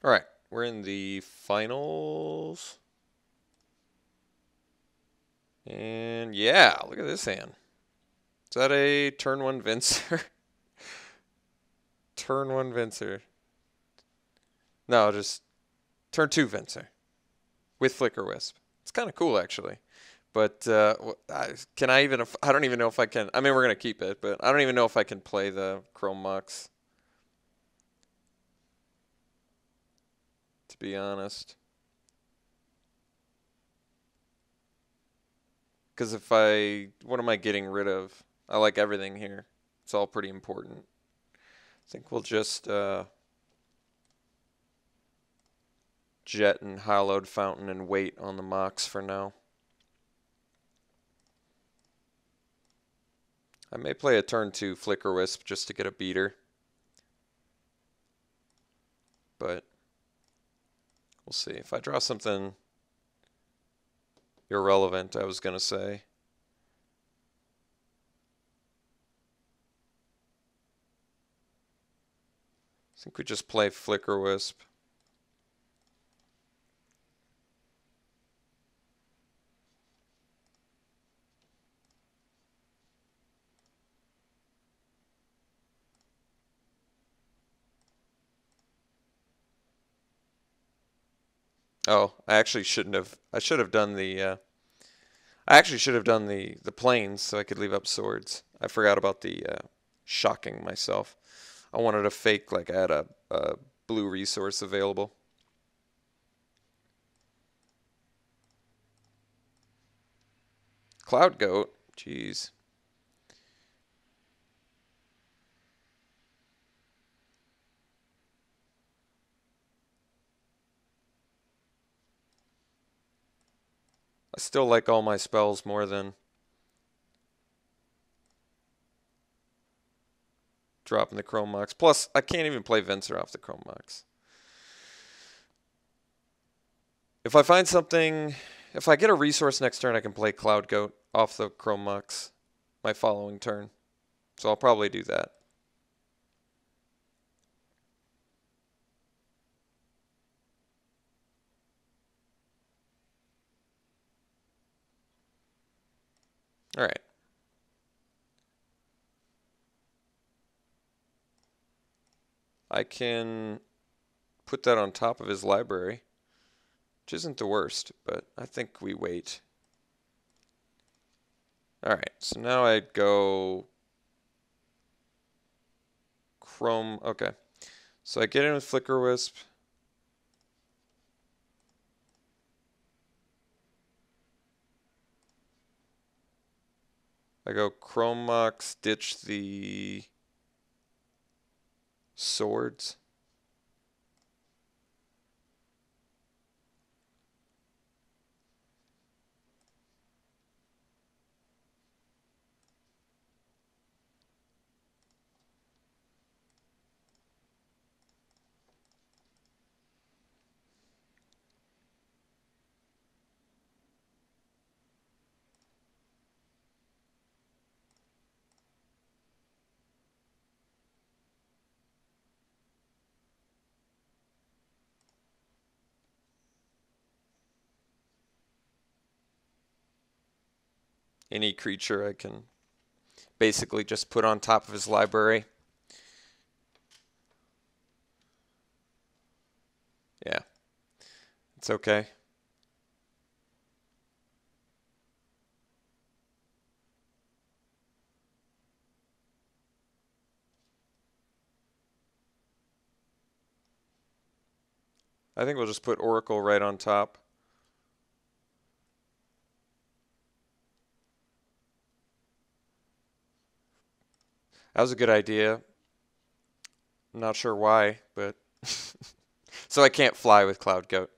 All right, we're in the finals. And yeah, look at this hand. Is that a turn one Vincer? Turn one Vincer. No, just turn two Vincer with Flicker Wisp. It's kind of cool actually. But can I even? I don't even know if I can. I mean, we're gonna keep it, but I don't even know if I can play the Chrome Mox. To be honest, because what am I getting rid of? I like everything here. It's all pretty important. I think we'll just Jet and Hollowed Fountain and wait on the Mox for now. I may play a turn two Flicker Wisp just to get a beater. But we'll see. If I draw something irrelevant, I was going to say. I think we just play Flicker Wisp. Oh, I actually shouldn't have. I should have done the. I actually should have done the planes so I could leave up swords. I forgot about the shocking myself. I wanted to fake like I had a blue resource available. Cloud Goat, jeez. I still like all my spells more than dropping the Chrome Mox. Plus, I can't even play Venser off the Chrome Mox. If I find something, if I get a resource next turn, I can play Cloud Goat off the Chrome Mox my following turn. So I'll probably do that. All right. I can put that on top of his library, which isn't the worst, but I think we wait. All right, so now I'd go Chrome. Okay, so I get in with Flicker Wisp. I go Chrome Mox, ditch the swords. Any creature I can basically just put on top of his library. Yeah, it's okay. I think we'll just put Oracle right on top. That was a good idea. I'm not sure why, but so I can't fly with Cloud Goat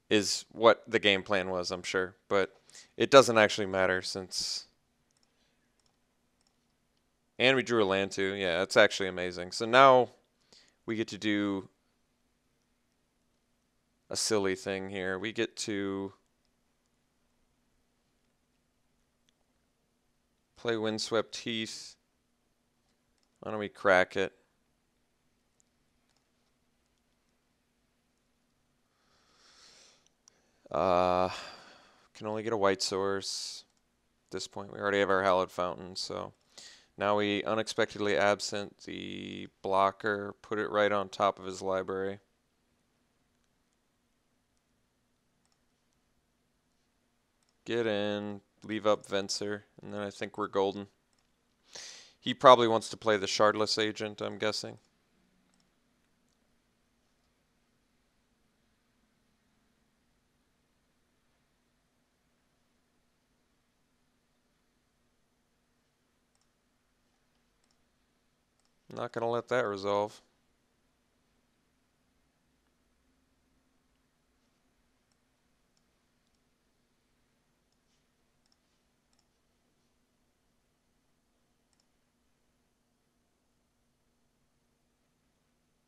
is what the game plan was, I'm sure, but it doesn't actually matter since. And we drew a land too. Yeah, that's actually amazing. So now we get to do a silly thing here. We get to play Windswept Heath. Why don't we crack it? Uh, can only get a white source. At this point, we already have our hallowed fountain, so now we unexpectedly absent the blocker, put it right on top of his library. Get in, leave up Venser, and then I think we're golden. He probably wants to play the Shardless Agent, I'm guessing. Not going to let that resolve.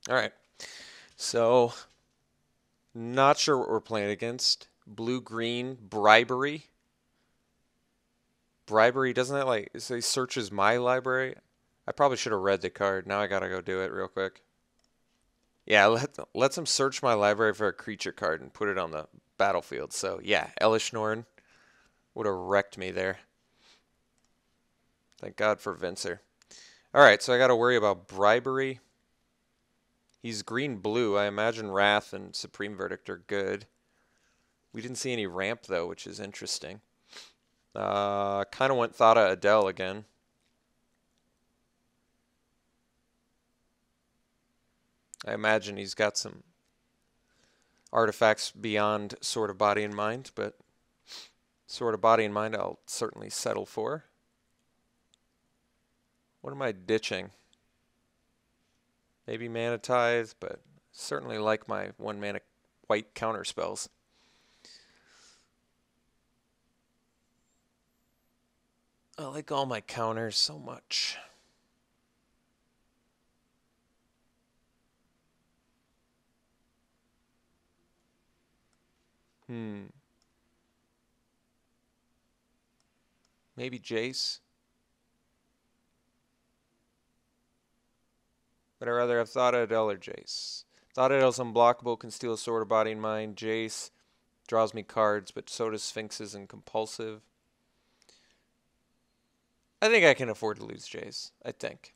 All right. So, not sure what we're playing against. Blue-green, bribery. Bribery, doesn't that like say searches my library? I probably should have read the card. Now I gotta go do it real quick. Yeah, lets him search my library for a creature card and put it on the battlefield. So yeah, Elishnorn would have wrecked me there. Thank God for Venser. All right, so I got to worry about bribery. He's green-blue. I imagine Wrath and Supreme Verdict are good. We didn't see any ramp, though, which is interesting. Kind of went Thada Adele again. I imagine he's got some artifacts beyond Sword of Body and Mind, but Sword of Body and Mind I'll certainly settle for. What am I ditching? Maybe Mana Tithe, but certainly like my 1-mana white counter spells. I like all my counters so much. Maybe Jace. But I'd rather have Thada Adele or Jace. Thada Adele's unblockable, can steal a Sword of Body and Mind. Jace draws me cards, but so does Sphinxes and Compulsive. I think I can afford to lose Jace. I think.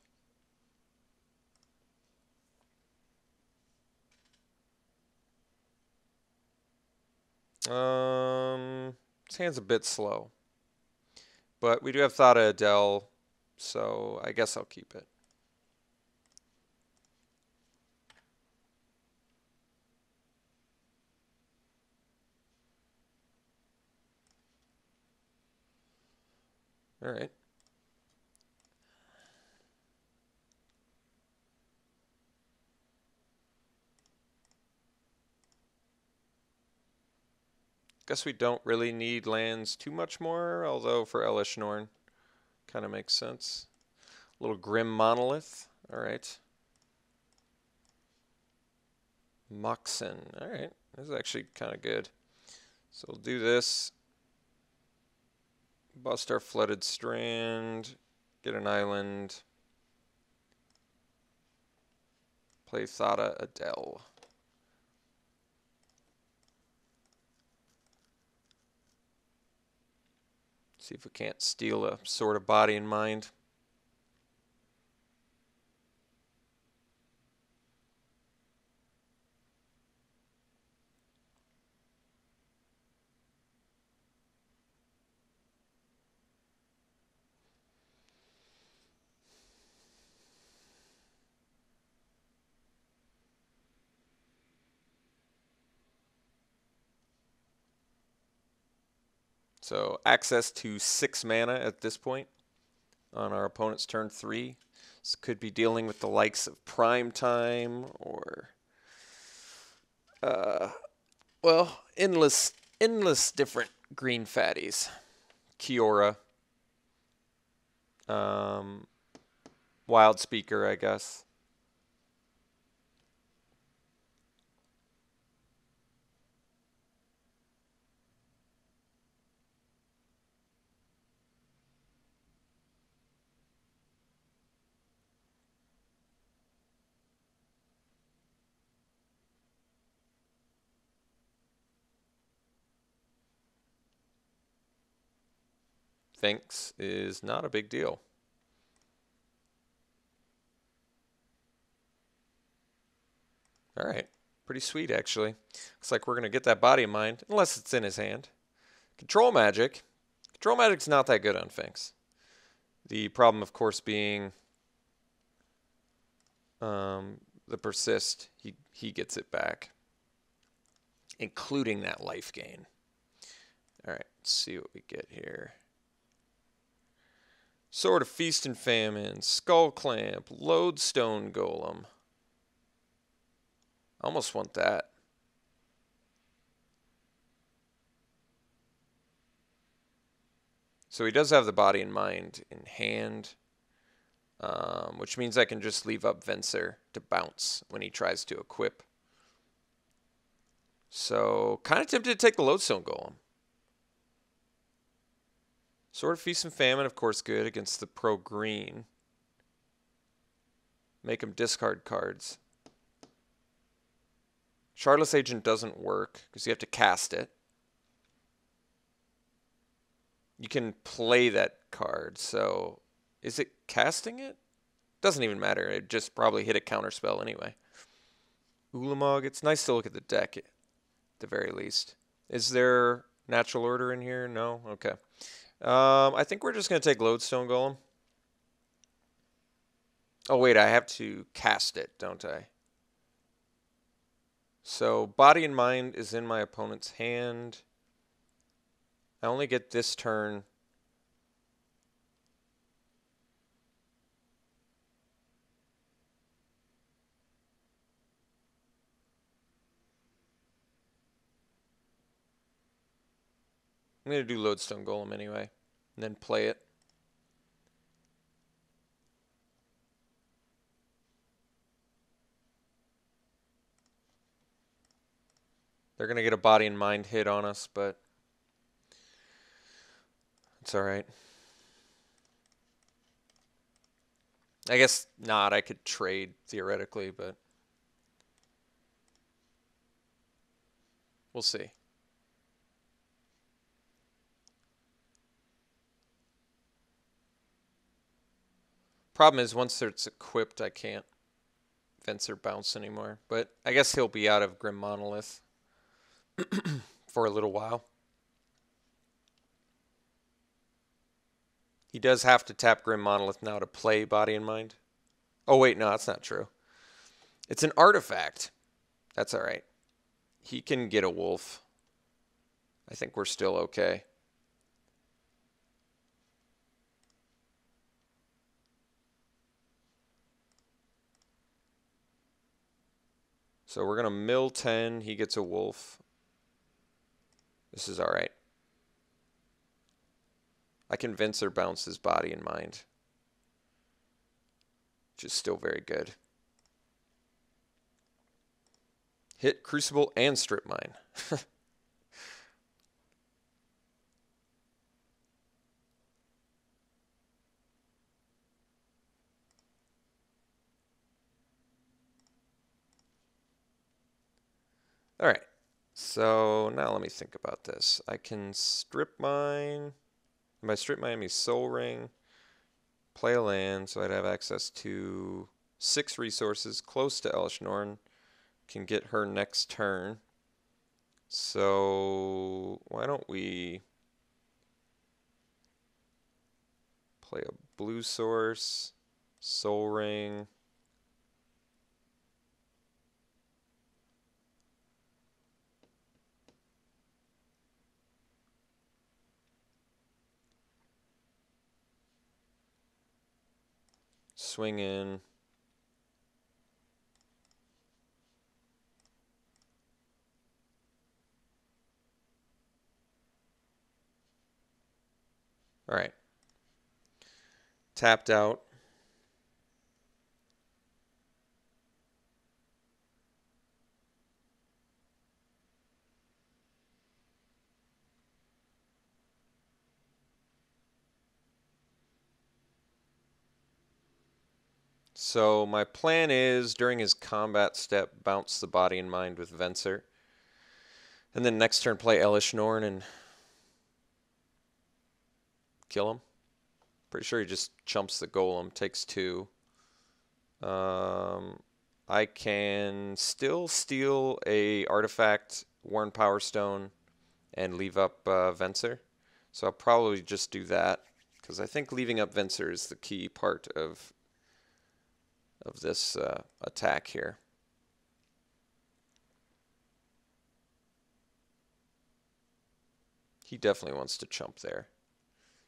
This hand's a bit slow. But we do have Thada Adele, so I guess I'll keep it. All right. Guess we don't really need lands too much more, although for Elishnorn, kind of makes sense. A little Grim Monolith. All right. Moxen. All right. This is actually kind of good. So we'll do this. Bust our Flooded Strand. Get an island. Play Thada Adele. See if we can't steal a Sword of Body and Mind. So access to 6 mana at this point on our opponent's turn 3. This could be dealing with the likes of Prime Time or, well, endless different green fatties. Kiora, Wild Speaker, I guess. Sphinx is not a big deal. All right. Pretty sweet, actually. Looks like we're going to get that body in mind, unless it's in his hand. Control magic. Control magic's not that good on Sphinx. The problem, of course, being the persist. He gets it back, including that life gain. All right, let's see what we get here. Sword of Feast and Famine, Skull Clamp, Lodestone Golem. I almost want that. So he does have the body in mind in hand, which means I can just leave up Venser to bounce when he tries to equip. So kind of tempted to take the Lodestone Golem. Sword of Feast and Famine, of course, good against the pro green. Make him discard cards. Shardless Agent doesn't work because you have to cast it. You can play that card, so is it casting it? Doesn't even matter. It just probably hit a counterspell anyway. Ulamog, it's nice to look at the deck at the very least. Is there natural order in here? No? Okay. I think we're just going to take Lodestone Golem. Oh, wait, I have to cast it, don't I? So, Body and Mind is in my opponent's hand. I only get this turn. I'm going to do Lodestone Golem anyway, and then play it. They're going to get a Body and Mind hit on us, but it's all right. I guess not. I could trade theoretically, but we'll see. Problem is, once it's equipped, I can't Venser bounce anymore. But I guess he'll be out of Grim Monolith for a little while. He does have to tap Grim Monolith now to play Body and Mind. Oh, wait, no, that's not true. It's an artifact. That's all right. He can get a wolf. I think we're still okay. So we're going to mill 10. He gets a wolf. This is all right. I can Venser bounce his Body and Mind, which is still very good. Hit Crucible and Strip Mine. All right. So now let me think about this. I can Strip Mine. By Strip Mine, I mean Soul Ring. Play a land, so I'd have access to 6 resources close to Elish Norn. Can get her next turn. So why don't we play a blue source, Soul Ring. Swing in. All right. Tapped out. So my plan is, during his combat step, bounce the Body and Mind with Venser. And then next turn play Elish Norn and Kill him. Pretty sure he just chumps the golem. Takes 2. I can still steal a artifact, Worn Power Stone, and leave up Venser. So I'll probably just do that, because I think leaving up Venser is the key part of this attack here. He definitely wants to chump there.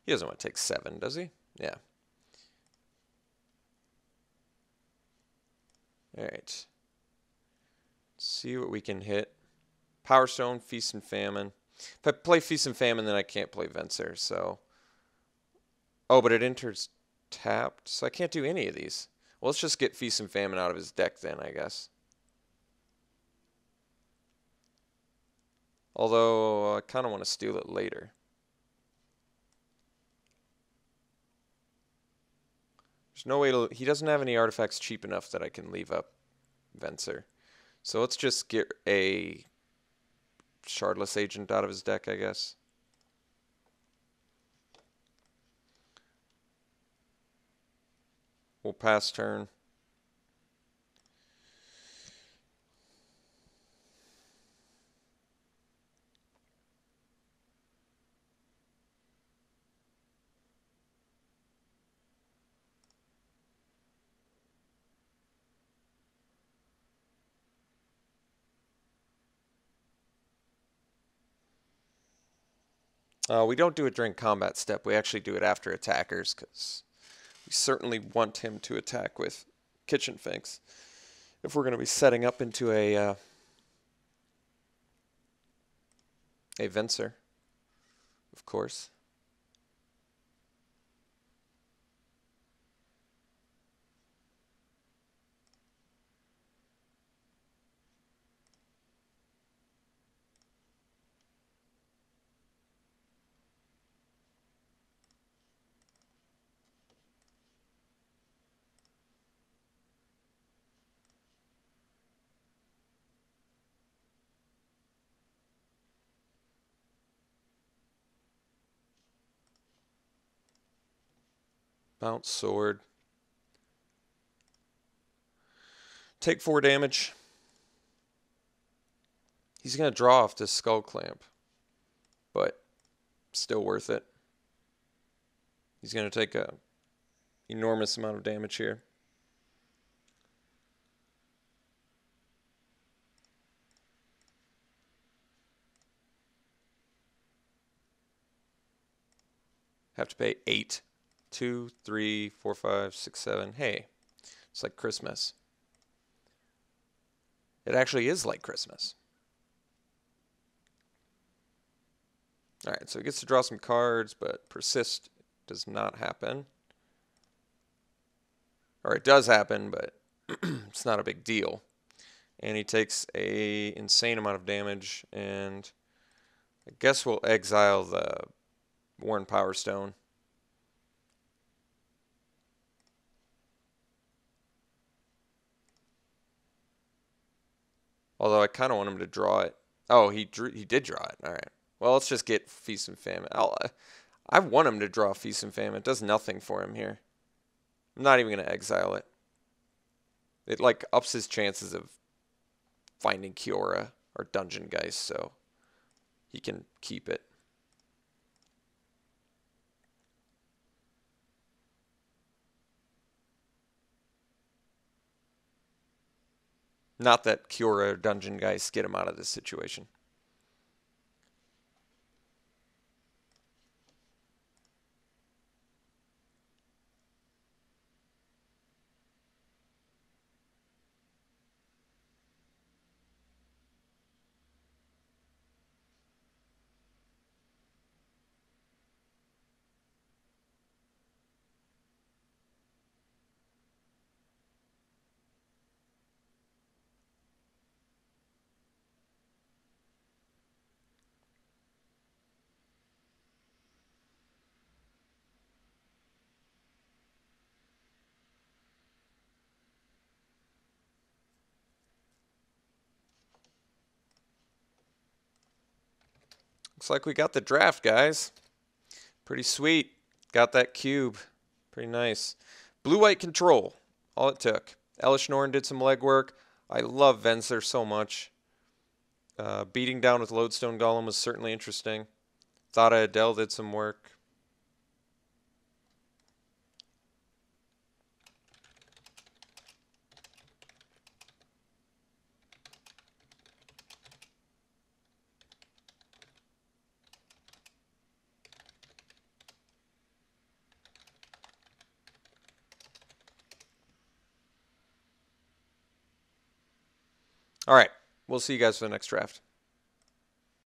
He doesn't want to take 7, does he? Yeah. Alright. Let's see what we can hit. Power Stone, Feast and Famine. If I play Feast and Famine, then I can't play Venser, so... Oh, but it enters tapped, so I can't do any of these. Well, let's just get Feast and Famine out of his deck then, I guess. Although, I kind of want to steal it later. There's no way to... He doesn't have any artifacts cheap enough that I can leave up Venser. So let's just get a Shardless Agent out of his deck, I guess. We'll pass turn. We don't do it during combat step. We actually do it after attackers, because we certainly want him to attack with Kitchen Finks if we're going to be setting up into a Venser, of course. Bounce sword. Take 4 damage. He's going to draw off this Skull Clamp, but still worth it. He's going to take a enormous amount of damage here. Have to pay 8. 2, 3, 4, 5, 6, 7. Hey, it's like Christmas. It actually is like Christmas. Alright, so he gets to draw some cards, but persist does not happen. Or it does happen, but it's not a big deal. And he takes a insane amount of damage, and I guess we'll exile the Worn Power Stone. Although I kind of want him to draw it. Oh, he did draw it. All right. Well, let's just get Feast and Famine. I want him to draw Feast and Famine. It does nothing for him here. I'm not even going to exile it. It like ups his chances of finding Kiora or Dungeon Geist, so he can keep it. Not that Kiora or Dungeon Geist get him out of this situation. Looks like we got the draft, guys. Pretty sweet. Got that cube. Pretty nice. Blue-white control. All it took. Elish Norn did some legwork. I love Venser so much. Beating down with Lodestone Golem was certainly interesting. Thought Adele did some work. All right. We'll see you guys for the next draft.